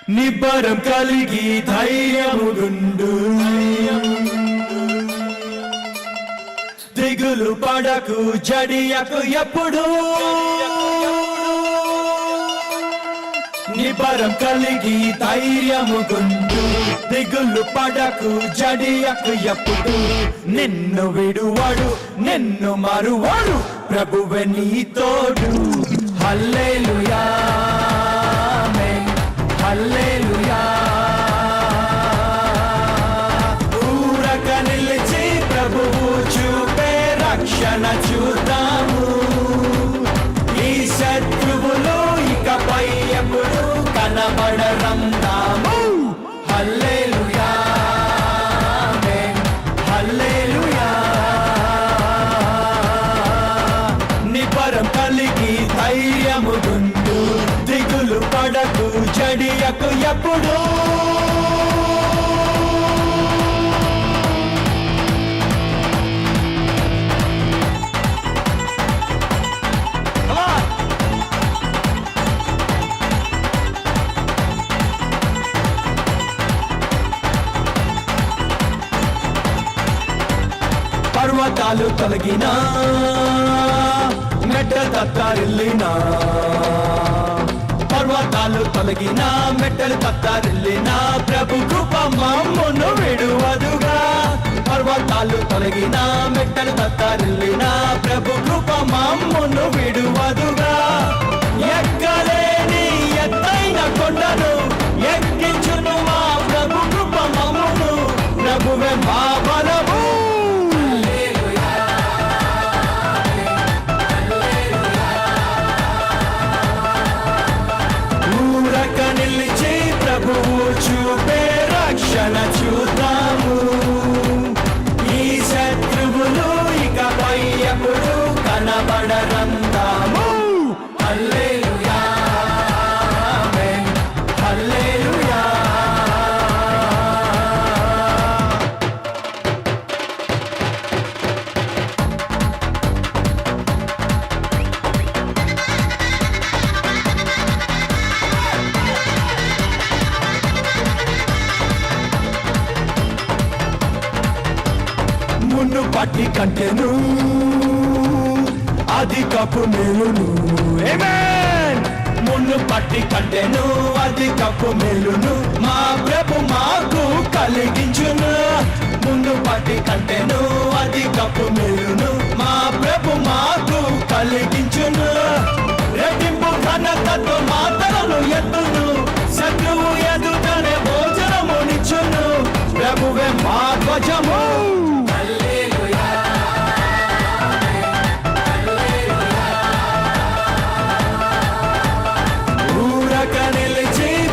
నిబ్బరం కలిగి ధైర్యముగుండు, దిగులు పడకు జడియకు ఎప్పుడు. నిబ్బరం కలిగి ధైర్యముగుండు, దిగులు పడకు జడియకు ఎప్పుడు. నిన్ను విడువడు నిన్ను మరువడు, ప్రభువే నీ తోడు. హల్లెలూయా ఆమేన్, హల్లెలూయా. ఊరక నిలిచి ప్రభువు చూపే రక్షణ చూద్దాము. ఈ శత్రువులు ఇకపై ఎప్పుడు కనబడరందాము. హల్లెలూయా ఆమేన్, హల్లెలూయా. నిబ్బరం కలిగి ధైర్యముగుండు, దిగులు పడకు జడియకు ఎప్పుడు. పర్వతాలు తొలగినా మెట్ట తత్తరిల్లినా, పర్వతాలు తొలగినా మెట్టలు తత్తరిల్లినా, ప్రభు కృప మమ్మును విడువదుగా. పర్వతాలు తొలగినా మెట్టలు తత్తరిల్లినా, ప్రభు కృప మమ్మును విడువదుగా. ఎక్కలేని ఎత్తైన కొండను ఎక్కించును మా ప్రభు కృప మమ్మును, ప్రభువే మా బలము. నిలిచి ప్రభువు చూపే రక్షణ చూద్దాము. ఈ శత్రువులు ఇకపై ఎప్పుడు కనబడరందాము. హల్లెలూయా ఆమేన్, హల్లెలూయా. మున్ను పట్టి కంటెను అధికపు మేలును, ఆమేన్. మున్ను పట్టి కంటెను అధికపు మేలును, మా ప్రభు మాకు కలిగించును. మున్ను పట్టి కంటెను అధికపు మేలును, మా ప్రభు మాకు కలిగించును. రెట్టింపు ఘనతతో మాటలను ఎత్తును, శత్రువు ఎదుటనే భోజనమునిచ్చును. ప్రభువే మా ధ్వజము.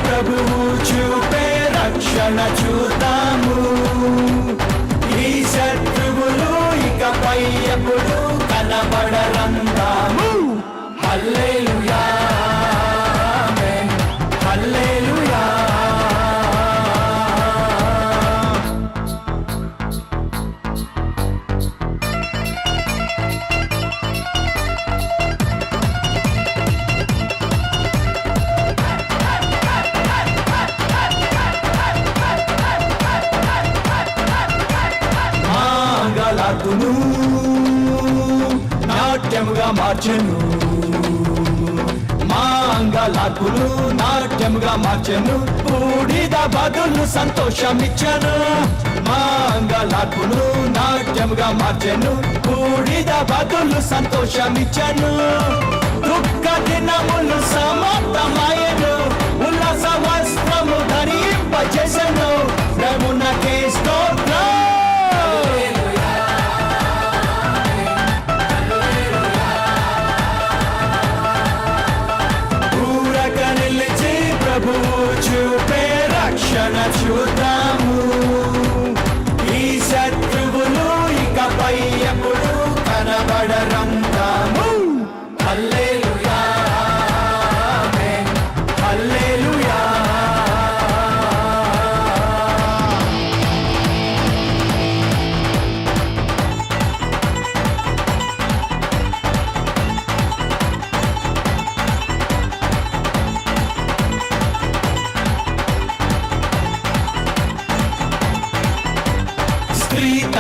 ప్రభువు చూపే రక్షణ చూద్దాము. ఈ శత్రువులు ఇకపై ఎప్పుడు కనబడరందాము. హల్లెలూయా ఆమేన్, హల్లెలూయా. నాట్యమును నాట్యముగా మార్చెను, మాంగళార్పును నాట్యముగా మార్చెను. బూడిద బదులు సంతోషమిచ్చను, మాంగళార్పును నాట్యముగా మార్చెను. బూడిద బదులు సంతోషమిచ్చను. దుఃఖ దినములు సమాప్తమాయెను, ఉల్లాస వస్త్రము ధరింపజేసెను. ప్రభునకే స్తోత్రం. ప్రభువు చూపే రక్షణ చూద్దాము. ఈ శత్రువులు ఇకపై ఎప్పుడు కనబడరందాము. హల్లెలూయా ఆమేన్, హల్లెలూయా.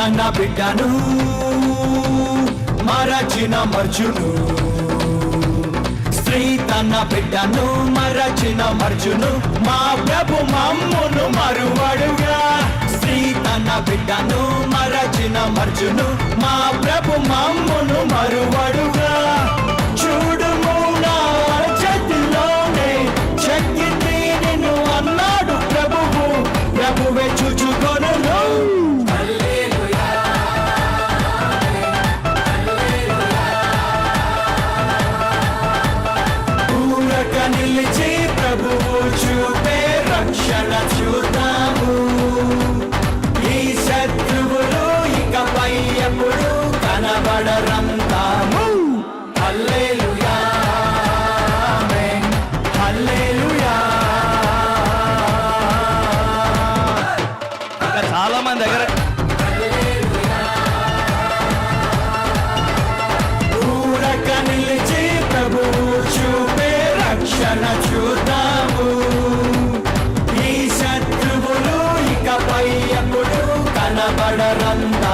తన బిడ్డను మరచిన మర్జును, స్త్రీ తన బిడ్డను మరచిన మర్జును, మా ప్రభు మమ్మును మరువడుగా. స్త్రీ తన బిడ్డను మరచిన మర్జును, మా ప్రభు మమ్మును మరువడుగా. చూడుము నా చేతిలోనే శక్తి నిన్ను అన్నాడు ప్రభువు, ప్రభువే చూచుకొనును. ఊరక నిలిచి ప్రభువు చూపే రక్షణ చూద్దాము. ఈ శత్రువులు ఇకపై ఎప్పుడు కనబడరంతాము. హల్లెలూయా ఆమేన్, హల్లెలూయా. ఇంకా చాలా మంది దగ్గర ఊరక నిలిచి ప్రభువు చూపే రక్షణ చూద్దాము. ఈ శత్రువులు ఇకపై ఎప్పుడు కనబడరంత